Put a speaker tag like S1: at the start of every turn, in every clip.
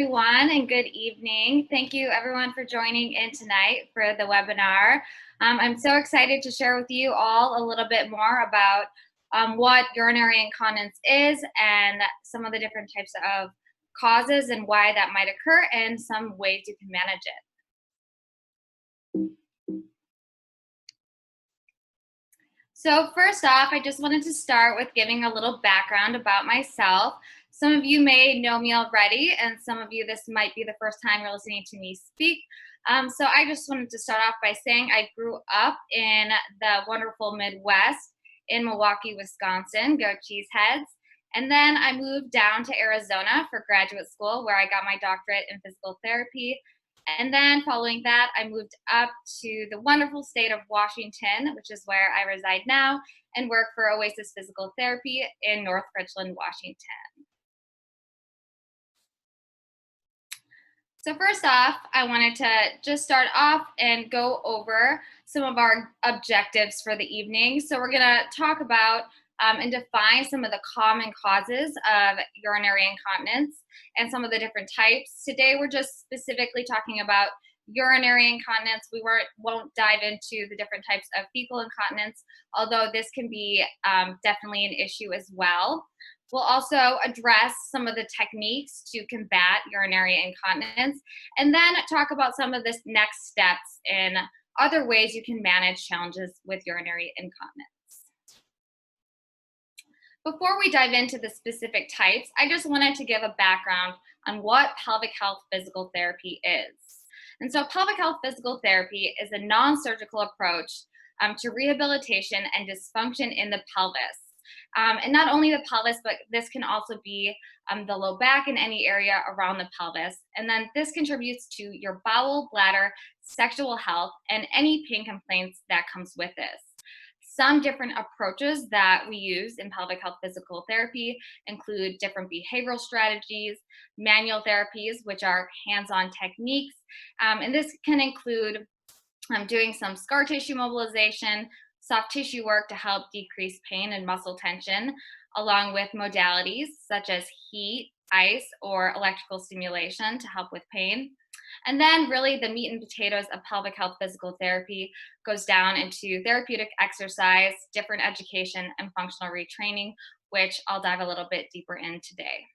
S1: Everyone, and good evening. Thank you everyone for joining in tonight for the webinar. I'm so excited to share with you all a little bit more about what urinary incontinence is and some of the different types of causes and why that might occur and some ways you can manage it. So first off, I just wanted to start with giving a little background about myself. Some of you may know me already, and some of you, this might be the first time you're listening to me speak. So I just wanted to start off by saying I grew up in the wonderful Midwest in Milwaukee, Wisconsin, go Cheeseheads. And then I moved down to Arizona for graduate school where I got my doctorate in physical therapy. And then following that, I moved up to the wonderful state of Washington, which is where I reside now, and work for Oasis Physical Therapy in North Richland, Washington. So first off, I wanted to just start off and go over some of our objectives for the evening. So we're going to talk about and define some of the common causes of urinary incontinence and some of the different types. Today, we're just specifically talking about urinary incontinence. We won't dive into the different types of fecal incontinence, although this can be definitely an issue as well. We'll also address some of the techniques to combat urinary incontinence, and then talk about some of the next steps in other ways you can manage challenges with urinary incontinence. Before we dive into the specific types, I just wanted to give a background on what pelvic health physical therapy is. And so pelvic health physical therapy is a non-surgical approach to rehabilitation and dysfunction in the pelvis. And not only the pelvis, but this can also be the low back and any area around the pelvis. And then this contributes to your bowel, bladder, sexual health, and any pain complaints that comes with this. Some different approaches that we use in pelvic health physical therapy include different behavioral strategies, manual therapies, which are hands-on techniques. And this can include doing some scar tissue mobilization, soft tissue work to help decrease pain and muscle tension, along with modalities such as heat, ice, or electrical stimulation to help with pain. And then really the meat and potatoes of pelvic health physical therapy goes down into therapeutic exercise, different education, and functional retraining, which I'll dive a little bit deeper in today.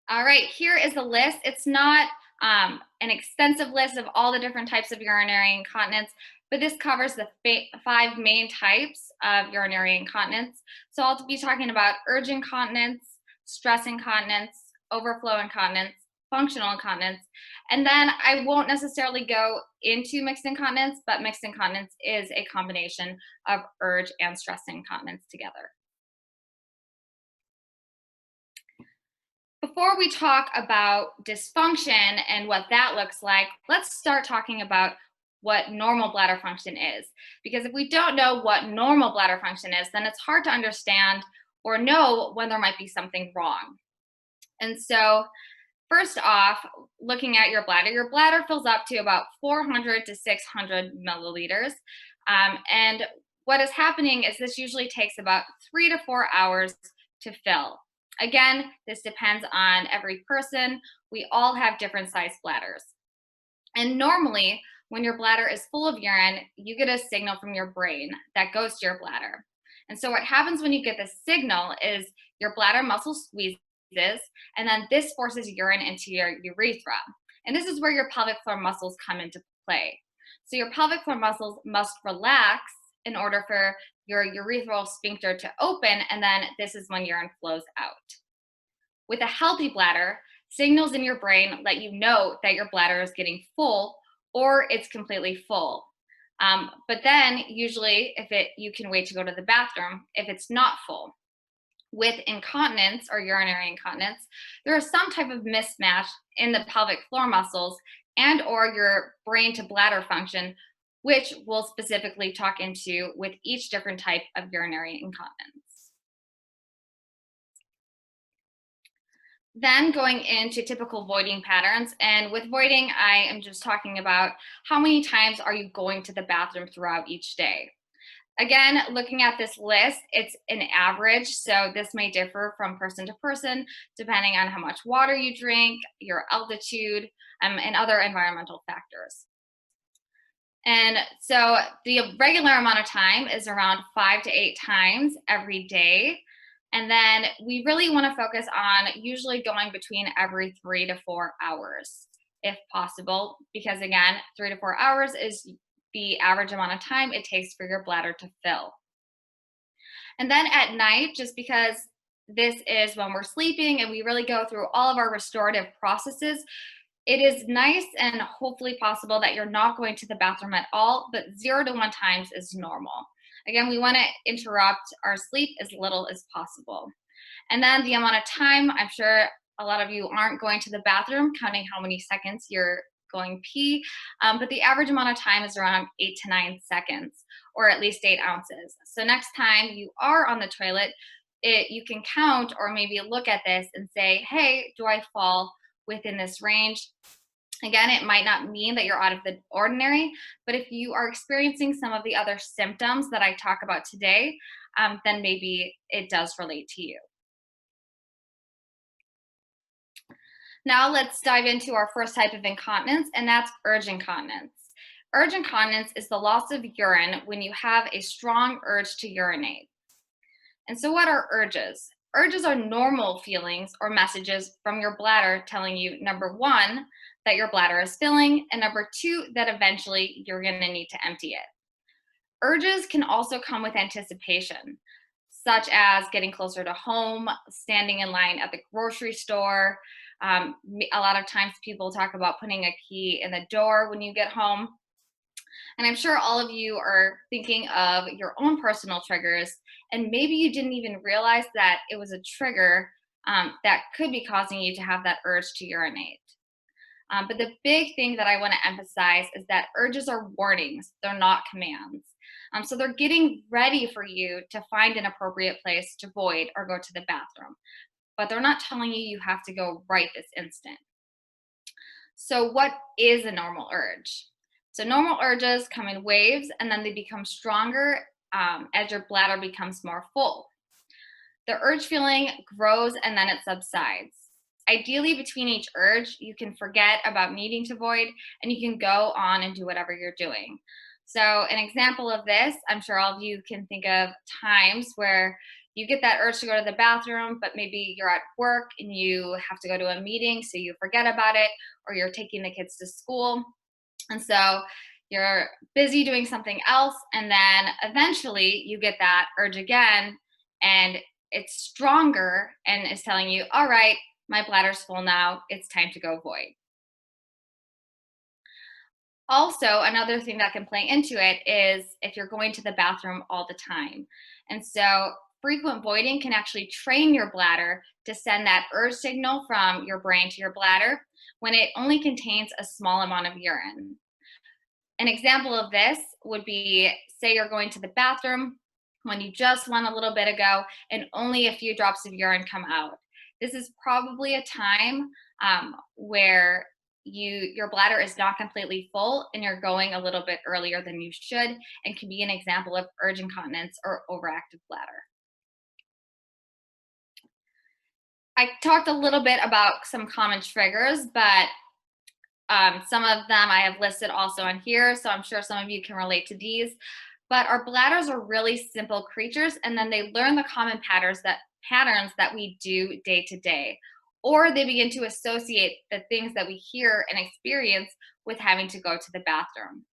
S1: All right, here is the list. It's not an extensive list of all the different types of urinary incontinence, but this covers the 5 main types of urinary incontinence. So I'll be talking about urge incontinence, stress incontinence, overflow incontinence, functional incontinence, and then I won't necessarily go into mixed incontinence, but mixed incontinence is a combination of urge and stress incontinence together. Before we talk about dysfunction and what that looks like, let's start talking about what normal bladder function is. Because if we don't know what normal bladder function is, then it's hard to understand or know when there might be something wrong. And so first off, looking at your bladder fills up to about 400 to 600 milliliters. And what is happening is this usually takes about 3 to 4 hours to fill. Again, this depends on every person. We all have different sized bladders. And normally, when your bladder is full of urine, you get a signal from your brain that goes to your bladder. And so what happens when you get this signal is your bladder muscle squeezes, and then this forces urine into your urethra. And this is where your pelvic floor muscles come into play. So your pelvic floor muscles must relax in order for your urethral sphincter to open, and then this is when urine flows out. With a healthy bladder, signals in your brain let you know that your bladder is getting full or it's completely full. But then usually you can wait to go to the bathroom if it's not full. With incontinence or urinary incontinence, there is some type of mismatch in the pelvic floor muscles and or your brain to bladder function, which we'll specifically talk into with each different type of urinary incontinence. Then going into typical voiding patterns, and with voiding, I am just talking about how many times are you going to the bathroom throughout each day. Again, looking at this list, it's an average, so this may differ from person to person depending on how much water you drink, your altitude, and other environmental factors. And so the regular amount of time is around 5 to 8 times every day. And then we really want to focus on usually going between every 3 to 4 hours if possible, because again, 3 to 4 hours is the average amount of time it takes for your bladder to fill. And then at night, just because this is when we're sleeping and we really go through all of our restorative processes, it is nice and hopefully possible that you're not going to the bathroom at all, but 0 to 1 times is normal. Again, we want to interrupt our sleep as little as possible. And then the amount of time, I'm sure a lot of you aren't going to the bathroom, counting how many seconds you're going pee, but the average amount of time is around 8 to 9 seconds, or at least 8 ounces. So next time you are on the toilet, you can count or maybe look at this and say, hey, do I fall within this range? Again, it might not mean that you're out of the ordinary, but if you are experiencing some of the other symptoms that I talk about today, then maybe it does relate to you. Now let's dive into our first type of incontinence, and that's urge incontinence. Urge incontinence is the loss of urine when you have a strong urge to urinate. And so what are urges? Urges are normal feelings or messages from your bladder telling you, number one, that your bladder is filling, and number two, that eventually you're going to need to empty it. Urges can also come with anticipation, such as getting closer to home, standing in line at the grocery store. A lot of times people talk about putting a key in the door when you get home. And I'm sure all of you are thinking of your own personal triggers, and maybe you didn't even realize that it was a trigger that could be causing you to have that urge to urinate. But the big thing that I want to emphasize is that urges are warnings, they're not commands. So they're getting ready for you to find an appropriate place to void or go to the bathroom. But they're not telling you you have to go right this instant. So, what is a normal urge? So, normal urges come in waves and then they become stronger as your bladder becomes more full. The urge feeling grows and then it subsides. Ideally, between each urge, you can forget about needing to void and you can go on and do whatever you're doing. So, an example of this, I'm sure all of you can think of times where you get that urge to go to the bathroom, but maybe you're at work and you have to go to a meeting, so you forget about it, or you're taking the kids to school. And so you're busy doing something else, and then eventually you get that urge again, and it's stronger and is telling you, all right, my bladder's full now, it's time to go void. Also, another thing that can play into it is if you're going to the bathroom all the time. And so frequent voiding can actually train your bladder to send that urge signal from your brain to your bladder when it only contains a small amount of urine. An example of this would be, say you're going to the bathroom when you just went a little bit ago and only a few drops of urine come out. This is probably a time where your bladder is not completely full and you're going a little bit earlier than you should, and can be an example of urge incontinence or overactive bladder. I talked a little bit about some common triggers, but some of them I have listed also on here, so I'm sure some of you can relate to these. But our bladders are really simple creatures, and then they learn the common patterns that we do day to day, or they begin to associate the things that we hear and experience with having to go to the bathroom.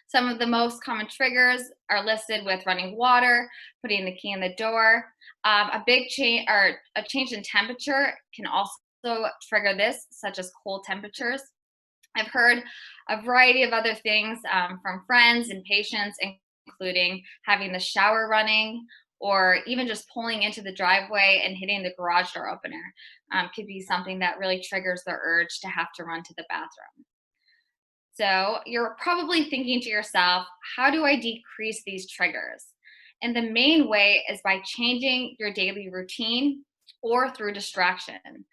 S1: Some of the most common triggers are listed with running water, putting the key in the door. A big change or a change in temperature can also trigger this, such as cold temperatures. I've heard a variety of other things from friends and patients, including having the shower running or even just pulling into the driveway and hitting the garage door opener could be something that really triggers the urge to have to run to the bathroom. So you're probably thinking to yourself, how do I decrease these triggers? And the main way is by changing your daily routine or through distraction.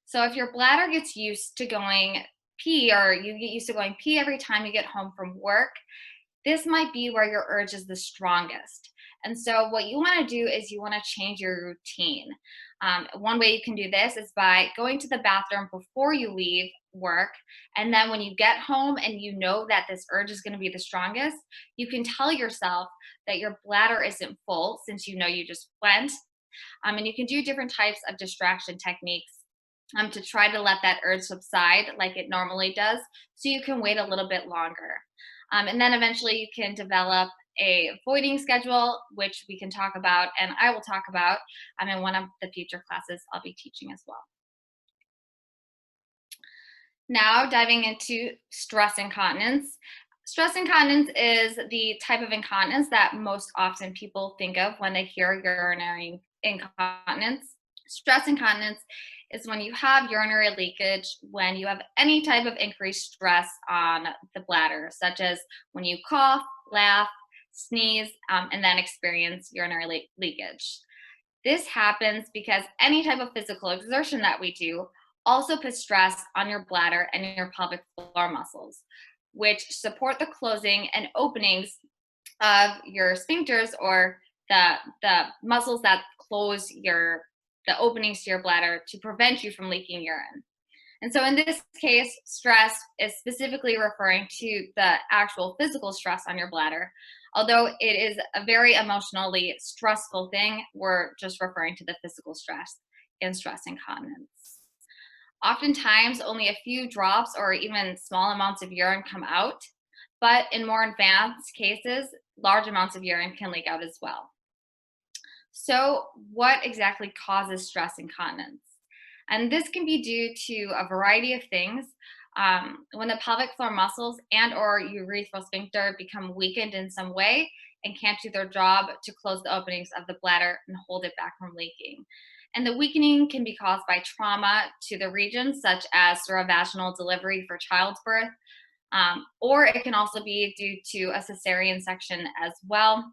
S1: So if your bladder gets used to going pee, or you get used to going pee every time you get home from work, this might be where your urge is the strongest. And so, what you want to do is you want to change your routine. One way you can do this is by going to the bathroom before you leave work. And then, when you get home and you know that this urge is going to be the strongest, you can tell yourself that your bladder isn't full since you know you just went. And you can do different types of distraction techniques to try to let that urge subside like it normally does so you can wait a little bit longer. And then eventually you can develop a voiding schedule, which we can talk about and I will talk about in one of the future classes I'll be teaching as well. Now, diving into stress incontinence. Stress incontinence is the type of incontinence that most often people think of when they hear urinary incontinence. Stress incontinence is when you have urinary leakage, when you have any type of increased stress on the bladder, such as when you cough, laugh, sneeze, and then experience urinary leakage. This happens because any type of physical exertion that we do also puts stress on your bladder and your pelvic floor muscles, which support the closing and openings of your sphincters, or the muscles that close the openings to your bladder to prevent you from leaking urine. And so in this case, stress is specifically referring to the actual physical stress on your bladder. Although it is a very emotionally stressful thing, we're just referring to the physical stress in stress incontinence. Oftentimes, only a few drops or even small amounts of urine come out, but in more advanced cases, large amounts of urine can leak out as well. So, what exactly causes stress incontinence? And this can be due to a variety of things. When the pelvic floor muscles and or urethral sphincter become weakened in some way and can't do their job to close the openings of the bladder and hold it back from leaking. And the weakening can be caused by trauma to the region, such as through a vaginal delivery for childbirth, or it can also be due to a cesarean section as well.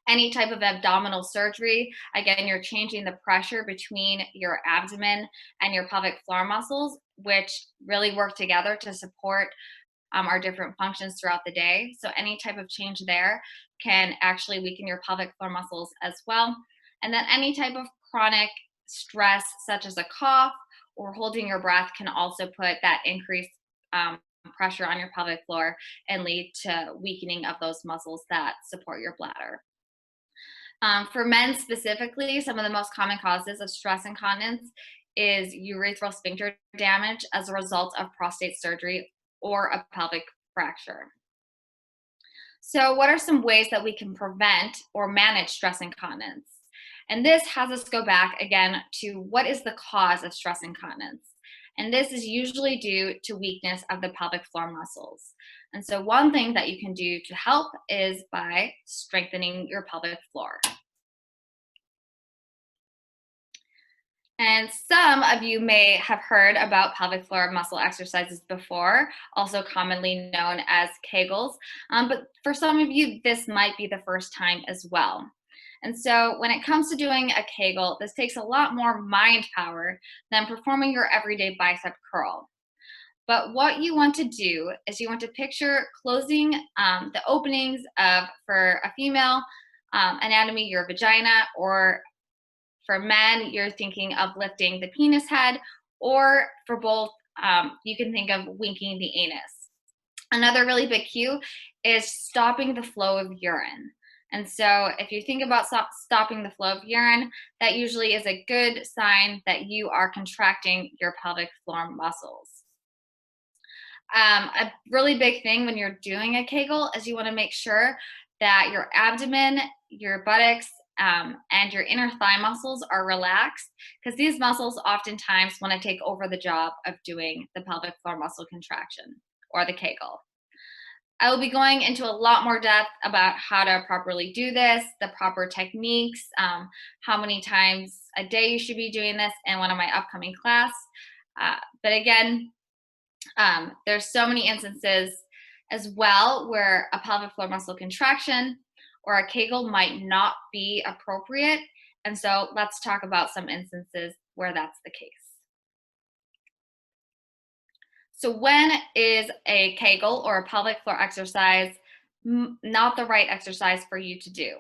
S1: Any type of abdominal surgery, again, you're changing the pressure between your abdomen and your pelvic floor muscles, which really work together to support our different functions throughout the day. So, any type of change there can actually weaken your pelvic floor muscles as well. And then, any type of chronic stress, such as a cough or holding your breath, can also put that increased pressure on your pelvic floor and lead to weakening of those muscles that support your bladder. For men specifically, some of the most common causes of stress incontinence is urethral sphincter damage as a result of prostate surgery or a pelvic fracture. So, what are some ways that we can prevent or manage stress incontinence? And this has us go back again to what is the cause of stress incontinence? And this is usually due to weakness of the pelvic floor muscles. And so, one thing that you can do to help is by strengthening your pelvic floor. And some of you may have heard about pelvic floor muscle exercises before, also commonly known as Kegels. But for some of you, this might be the first time as well. And so when it comes to doing a Kegel, this takes a lot more mind power than performing your everyday bicep curl. But what you want to do is you want to picture closing the openings for a female anatomy, your vagina, or for men, you're thinking of lifting the penis head, or for both, you can think of winking the anus. Another really big cue is stopping the flow of urine. And so, if you think about stopping the flow of urine, that usually is a good sign that you are contracting your pelvic floor muscles. A really big thing when you're doing a Kegel is you want to make sure that your abdomen, your buttocks, and your inner thigh muscles are relaxed, because these muscles oftentimes want to take over the job of doing the pelvic floor muscle contraction or the Kegel. I will be going into a lot more depth about how to properly do this, the proper techniques, how many times a day you should be doing this in one of my upcoming class. But again, there's so many instances as well where a pelvic floor muscle contraction or a Kegel might not be appropriate. And so let's talk about some instances where that's the case. So when is a Kegel or a pelvic floor exercise not the right exercise for you to do.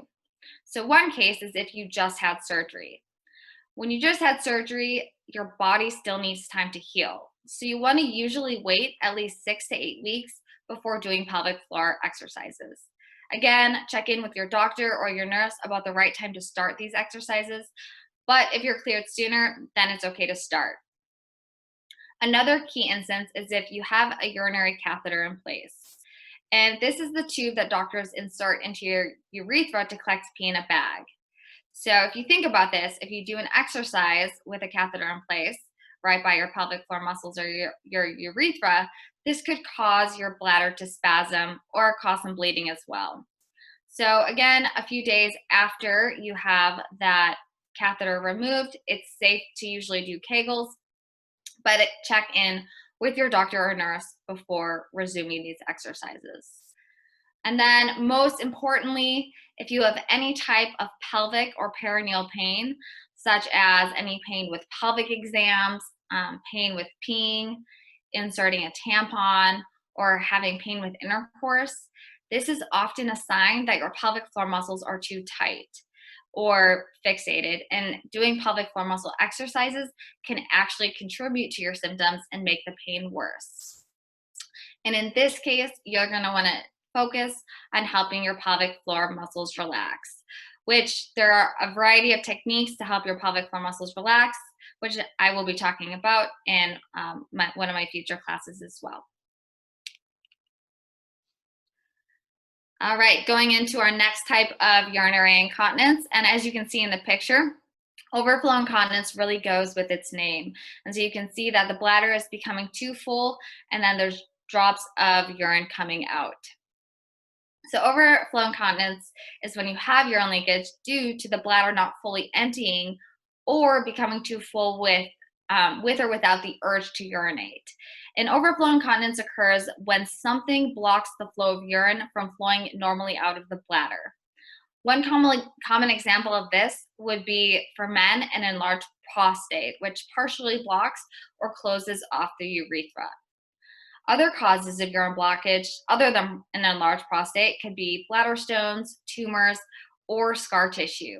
S1: So, one case is if you just had surgery. When you just had surgery, your body still needs time to heal. So, you want to usually wait at least 6 to 8 weeks before doing pelvic floor exercises. Again, check in with your doctor or your nurse about the right time to start these exercises. But if you're cleared sooner, then it's okay to start. Another key instance is if you have a urinary catheter in place. And this is the tube that doctors insert into your urethra to collect pee in a bag. So if you think about this, if you do an exercise with a catheter in place, right by your pelvic floor muscles or your urethra, this could cause your bladder to spasm or cause some bleeding as well. So again, a few days after you have that catheter removed, it's safe to usually do Kegels, but check in with your doctor or nurse before resuming these exercises. And then, most importantly, if you have any type of pelvic or perineal pain, such as any pain with pelvic exams, pain with peeing, inserting a tampon, or having pain with intercourse, this is often a sign that your pelvic floor muscles are too tight or fixated. And doing pelvic floor muscle exercises can actually contribute to your symptoms and make the pain worse. And in this case, you're going to want to focus on helping your pelvic floor muscles relax, which there are a variety of techniques to help your pelvic floor muscles relax, which I will be talking about in one of my future classes as well. All right, going into our next type of urinary incontinence. And as you can see in the picture, overflow incontinence really goes with its name. And so you can see that the bladder is becoming too full, and then there's drops of urine coming out. So overflow incontinence is when you have urine leakage due to the bladder not fully emptying or becoming too full with or without the urge to urinate. And overflow incontinence occurs when something blocks the flow of urine from flowing normally out of the bladder. One common example of this would be for men an enlarged prostate, which partially blocks or closes off the urethra. Other causes of urine blockage, other than an enlarged prostate, could be bladder stones, tumors, or scar tissue.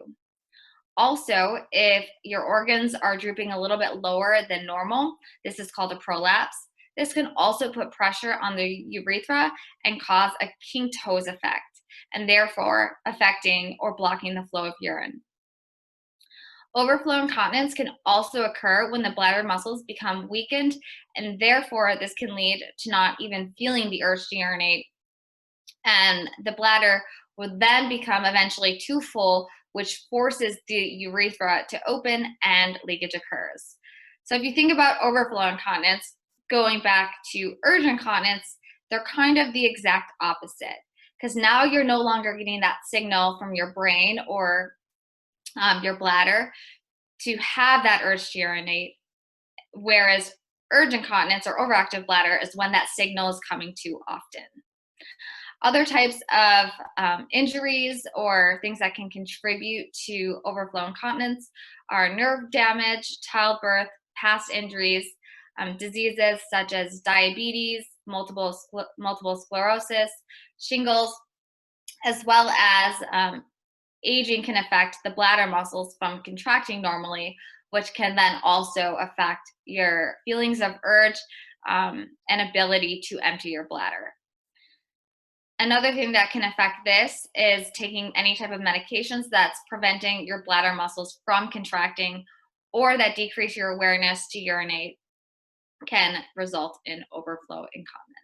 S1: Also, if your organs are drooping a little bit lower than normal, this is called a prolapse. This can also put pressure on the urethra and cause a king toes effect, and therefore affecting or blocking the flow of urine. Overflow incontinence can also occur when the bladder muscles become weakened, and therefore this can lead to not even feeling the urge to urinate. And the bladder will then become eventually too full, which forces the urethra to open and leakage occurs. So if you think about overflow incontinence, going back to urge incontinence, they're kind of the exact opposite, because now you're no longer getting that signal from your brain or your bladder to have that urge to urinate, whereas urge incontinence or overactive bladder is when that signal is coming too often. Other types of injuries or things that can contribute to overflow incontinence are nerve damage, childbirth, past injuries, diseases such as diabetes, multiple sclerosis, shingles, as well as aging can affect the bladder muscles from contracting normally, which can then also affect your feelings of urge and ability to empty your bladder. Another thing that can affect this is taking any type of medications that's preventing your bladder muscles from contracting or that decrease your awareness to urinate can result in overflow incontinence.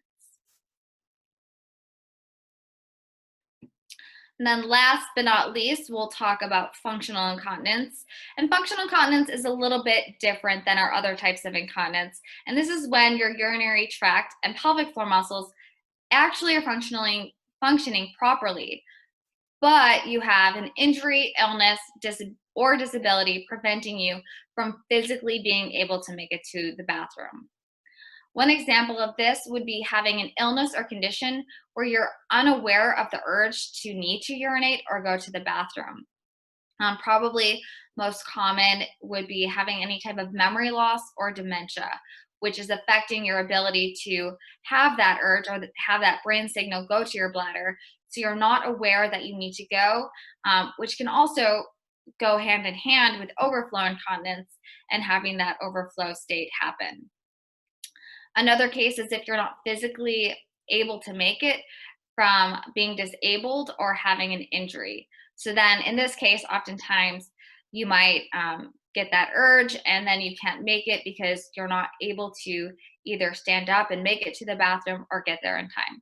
S1: And then last but not least, we'll talk about functional incontinence. And functional incontinence is a little bit different than our other types of incontinence. And this is when your urinary tract and pelvic floor muscles actually are functioning properly, but you have an injury, illness, or disability preventing you from physically being able to make it to the bathroom. One example of this would be having an illness or condition where you're unaware of the urge to need to urinate or go to the bathroom. Probably most common would be having any type of memory loss or dementia, which is affecting your ability to have that urge or have that brain signal go to your bladder So you're not aware that you need to go, which can also go hand in hand with overflow incontinence and having that overflow state happen. Another case is if you're not physically able to make it from being disabled or having an injury. So then in this case, oftentimes you might get that urge and then you can't make it because you're not able to either stand up and make it to the bathroom or get there in time.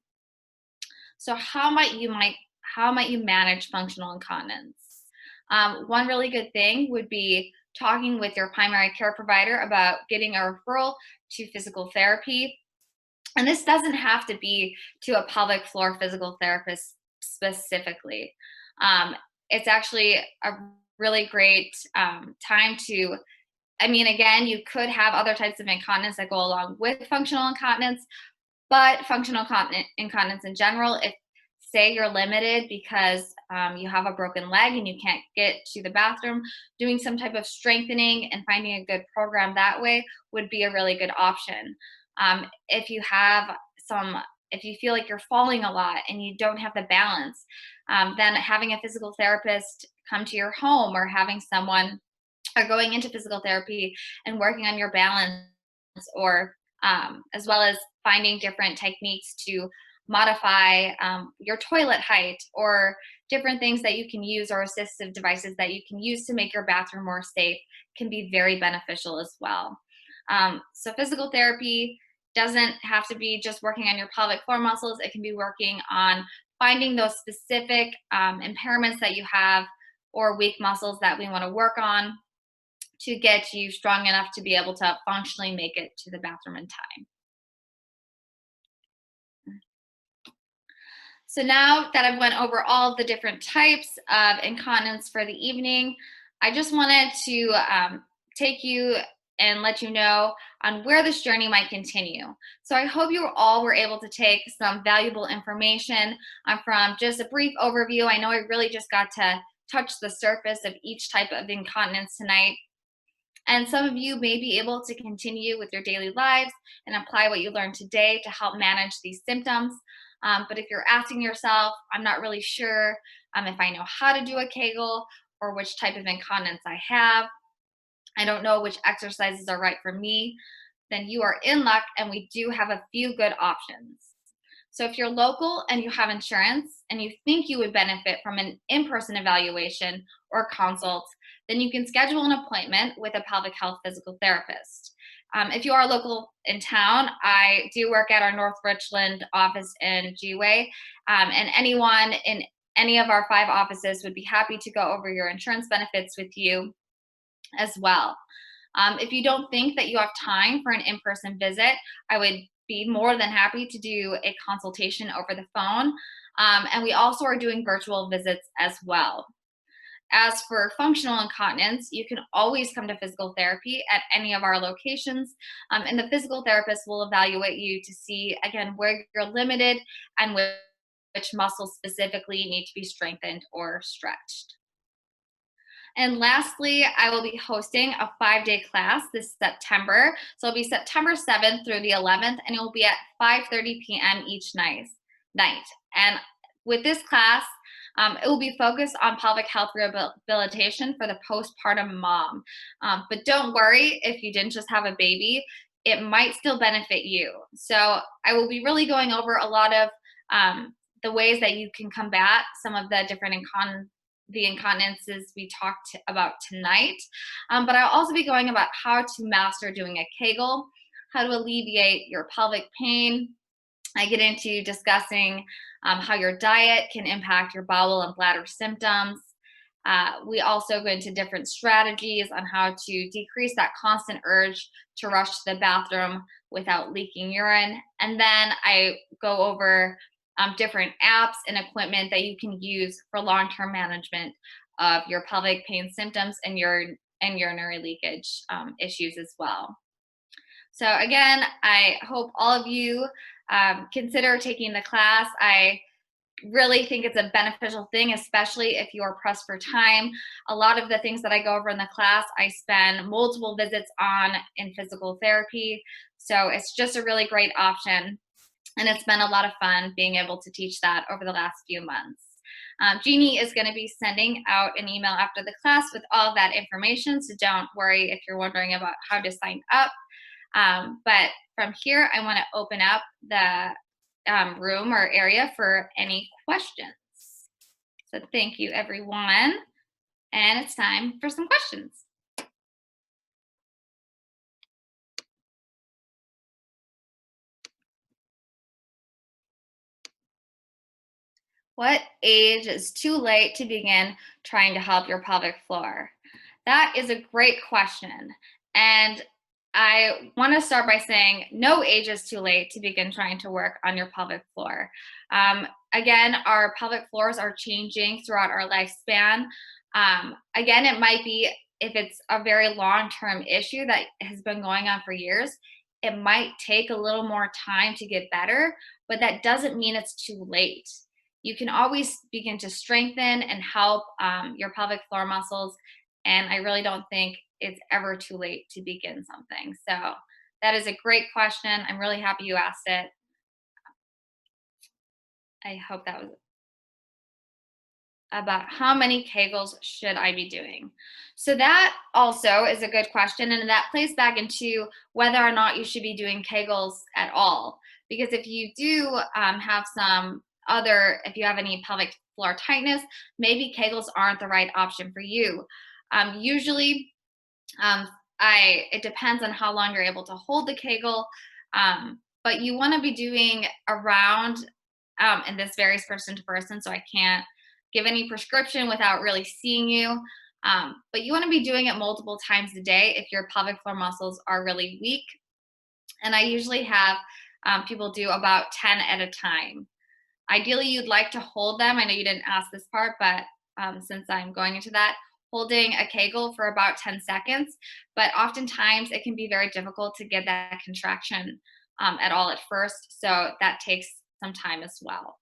S1: So how might you manage functional incontinence? One really good thing would be talking with your primary care provider about getting a referral to physical therapy. And this doesn't have to be to a pelvic floor physical therapist specifically. It's actually a really great time to, I mean, again, you could have other types of incontinence that go along with functional incontinence, but functional incontinence in general, if say you're limited because you have a broken leg and you can't get to the bathroom, doing some type of strengthening and finding a good program that way would be a really good option. If you have if you feel like you're falling a lot and you don't have the balance, then having a physical therapist come to your home or having someone or going into physical therapy and working on your balance, or as well as finding different techniques to modify your toilet height or different things that you can use or assistive devices that you can use to make your bathroom more safe can be very beneficial as well. So physical therapy doesn't have to be just working on your pelvic floor muscles. It can be working on finding those specific impairments that you have or weak muscles that we want to work on to get you strong enough to be able to functionally make it to the bathroom in time. So now that I've went over all of the different types of incontinence for the evening, I just wanted to take you and let you know on where this journey might continue. So I hope you all were able to take some valuable information from just a brief overview. I know I really just got to touch the surface of each type of incontinence tonight. And some of you may be able to continue with your daily lives and apply what you learned today to help manage these symptoms. But if you're asking yourself, I'm not really sure if I know how to do a Kegel or which type of incontinence I have, I don't know which exercises are right for me, then you are in luck and we do have a few good options. So if you're local and you have insurance and you think you would benefit from an in-person evaluation or consult, then you can schedule an appointment with a pelvic health physical therapist. If you are local in town, I do work at our North Richland office in G-Way, and anyone in any of our 5 offices would be happy to go over your insurance benefits with you as well. If you don't think that you have time for an in-person visit, I would be more than happy to do a consultation over the phone. And we also are doing virtual visits as well. As for functional incontinence, you can always come to physical therapy at any of our locations, and the physical therapist will evaluate you to see, again, where you're limited and which muscles specifically need to be strengthened or stretched. And lastly, I will be hosting a 5-day class this September. So it'll be September 7th through the 11th, and it will be at 5:30 p.m. each night. And with this class, it will be focused on pelvic health rehabilitation for the postpartum mom. But don't worry if you didn't just have a baby, it might still benefit you. So I will be really going over a lot of the ways that you can combat some of the different incontinences we talked about tonight. But I'll also be going about how to master doing a Kegel, how to alleviate your pelvic pain. I get into discussing how your diet can impact your bowel and bladder symptoms. We also go into different strategies on how to decrease that constant urge to rush to the bathroom without leaking urine. And then I go over different apps and equipment that you can use for long-term management of your pelvic pain symptoms and urinary leakage issues as well. So again, I hope all of you consider taking the class. I really think it's a beneficial thing, especially if you are pressed for time. A lot of the things that I go over in the class, I spend multiple visits on in physical therapy. So it's just a really great option. And it's been a lot of fun being able to teach that over the last few months. Jeannie is going to be sending out an email after the class with all of that information, so don't worry if you're wondering about how to sign up. But from here, I want to open up the room or area for any questions. So thank you, everyone. And it's time for some questions. What age is too late to begin trying to help your pelvic floor? That is a great question. And I want to start by saying no age is too late to begin trying to work on your pelvic floor. Again, our pelvic floors are changing throughout our lifespan. Again, it might be if it's a very long term issue that has been going on for years, it might take a little more time to get better, but that doesn't mean it's too late. You can always begin to strengthen and help your pelvic floor muscles. And I really don't think it's ever too late to begin something. So that is a great question. I'm really happy you asked it. I hope that was about how many Kegels should I be doing? So that also is a good question, and that plays back into whether or not you should be doing Kegels at all. Because if you do have if you have any pelvic floor tightness, maybe Kegels aren't the right option for you. Usually, um, it depends on how long you're able to hold the Kegel, but you want to be doing around, and this varies person to person, so I can't give any prescription without really seeing you. But you want to be doing it multiple times a day if your pelvic floor muscles are really weak. And I usually have people do about 10 at a time. Ideally, you'd like to hold them. I know you didn't ask this part, but since I'm going into that, holding a Kegel for about 10 seconds. But oftentimes, it can be very difficult to get that contraction at all at first. So that takes some time as well.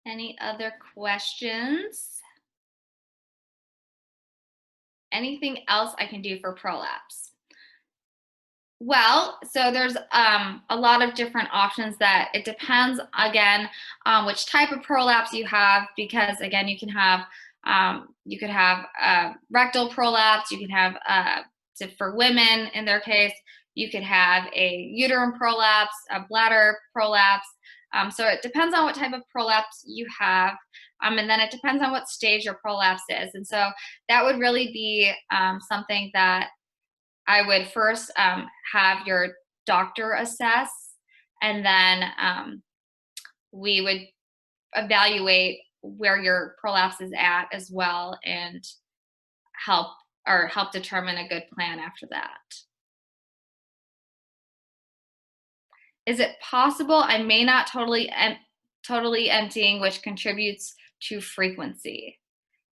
S1: Any other questions? Anything else I can do for prolapse? Well, so there's a lot of different options that it depends again on which type of prolapse you have, because again, you could have rectal prolapse, you can have for women in their case, you could have a uterine prolapse, a bladder prolapse. So it depends on what type of prolapse you have, and then it depends on what stage your prolapse is, and so that would really be something that I would first have your doctor assess, and then we would evaluate where your prolapse is at as well, and help help determine a good plan after that. Is it possible I may not totally emptying, which contributes to frequency?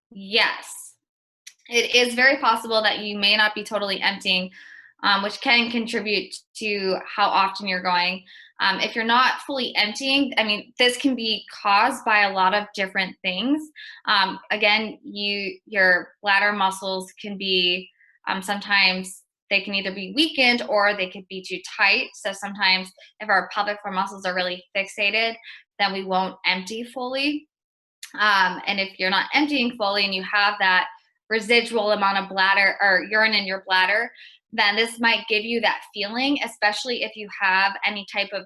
S1: Yes. It is very possible that you may not be totally emptying, which can contribute to how often you're going. If you're not fully emptying, I mean, this can be caused by a lot of different things. Again, your bladder muscles can be sometimes they can either be weakened or they could be too tight. So sometimes if our pelvic floor muscles are really fixated, then we won't empty fully. And if you're not emptying fully and you have that residual amount of bladder or urine in your bladder, then this might give you that feeling, especially if you have any type of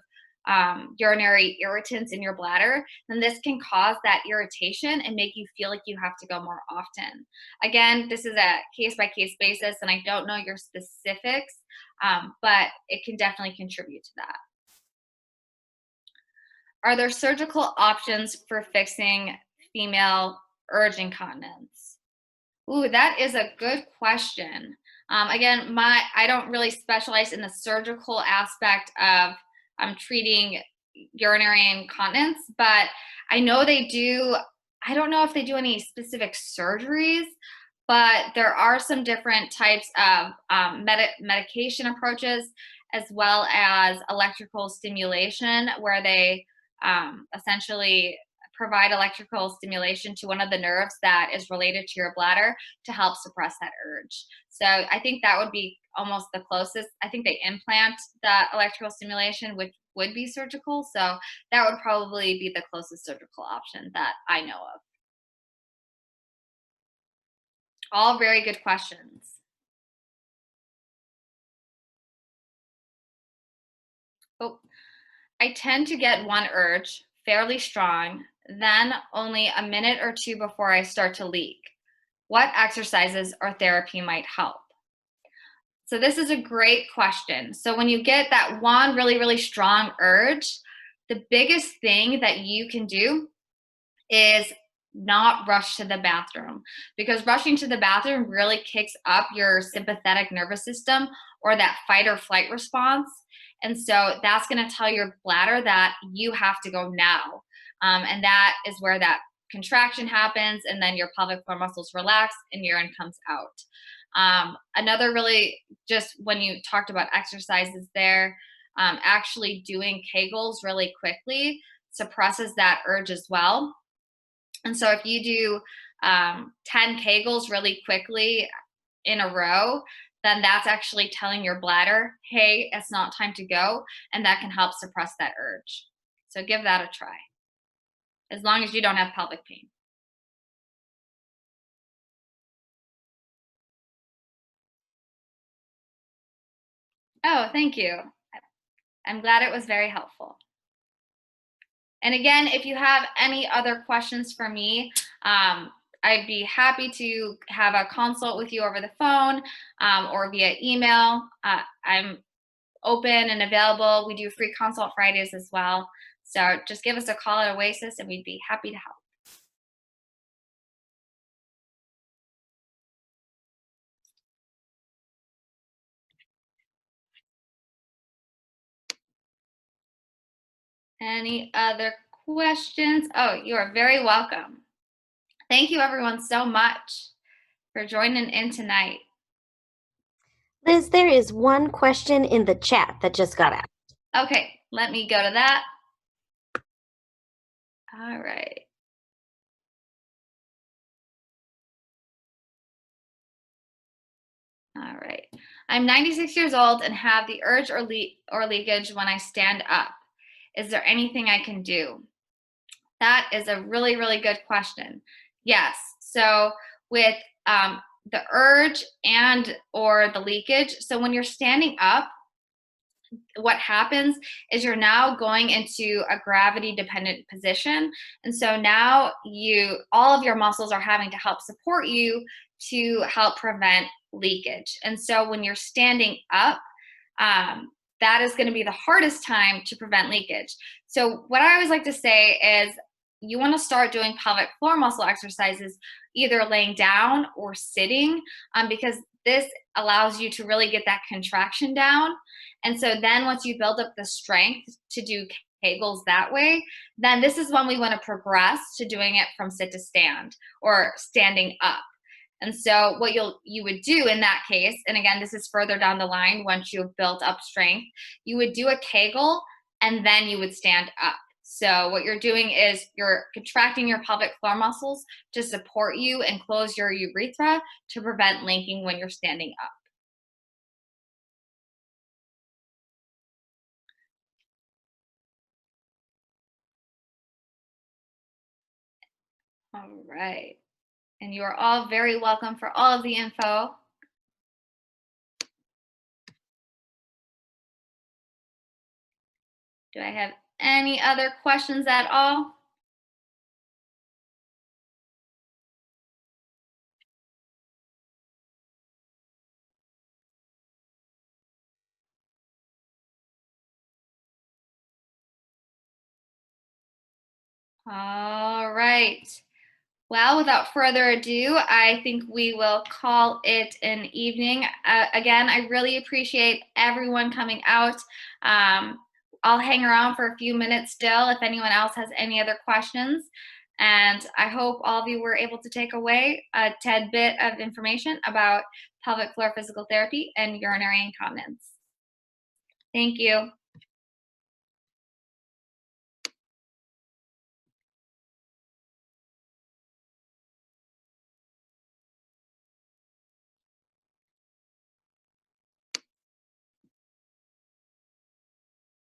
S1: urinary irritants in your bladder, then this can cause that irritation and make you feel like you have to go more often. Again, this is a case by case basis, and I don't know your specifics, but it can definitely contribute to that. Are there surgical options for fixing female urge incontinence? Ooh, that is a good question. Again, I don't really specialize in the surgical aspect of treating urinary incontinence, but I know they do. I don't know if they do any specific surgeries, but there are some different types of medication approaches, as well as electrical stimulation, where they essentially provide electrical stimulation to one of the nerves that is related to your bladder to help suppress that urge. So I think that would be almost the closest. I think they implant that electrical stimulation, which would be surgical. So that would probably be the closest surgical option that I know of. All very good questions. Oh, I tend to get one urge fairly strong, then only a minute or two before I start to leak. What exercises or therapy might help? So, this is a great question. So, when you get that one really, really strong urge, the biggest thing that you can do is not rush to the bathroom, because rushing to the bathroom really kicks up your sympathetic nervous system or that fight or flight response. And so that's going to tell your bladder that you have to go now. And that is where that contraction happens. And then your pelvic floor muscles relax and urine comes out. Another really, just when you talked about exercises there, actually doing Kegels really quickly suppresses that urge as well. And so if you do 10 Kegels really quickly in a row, then that's actually telling your bladder, hey, it's not time to go. And that can help suppress that urge. So give that a try, as long as you don't have pelvic pain. Oh, thank you. I'm glad it was very helpful. And again, if you have any other questions for me, I'd be happy to have a consult with you over the phone or via email. I'm open and available. We do free consult Fridays as well. So just give us a call at Oasis and we'd be happy to help. Any other questions? Oh, you are very welcome. Thank you, everyone, so much for joining in tonight.
S2: Liz, there is one question in the chat that just got asked.
S1: Okay, let me go to that. All right. All right. I'm 96 years old and have the urge or leakage when I stand up. Is there anything I can do? That is a really, really good question. Yes. So with the urge and or the leakage, so when you're standing up, what happens is you're now going into a gravity dependent position, and so now all of your muscles are having to help support you to help prevent leakage. And so when you're standing up, that is going to be the hardest time to prevent leakage. So what I always like to say is you want to start doing pelvic floor muscle exercises either laying down or sitting, because this allows you to really get that contraction down. And so then once you build up the strength to do Kegels that way, then this is when we want to progress to doing it from sit to stand or standing up. And so what you would do in that case, and again, this is further down the line once you've built up strength, you would do a Kegel and then you would stand up. So what you're doing is you're contracting your pelvic floor muscles to support you and close your urethra to prevent linking when you're standing up. All right. And you are all very welcome for all of the info. Do I have any other questions at all? All right. Well, without further ado, I think we will call it an evening. Again, I really appreciate everyone coming out. I'll hang around for a few minutes still if anyone else has any other questions. And I hope all of you were able to take away a tad bit of information about pelvic floor physical therapy and urinary incontinence. Thank you.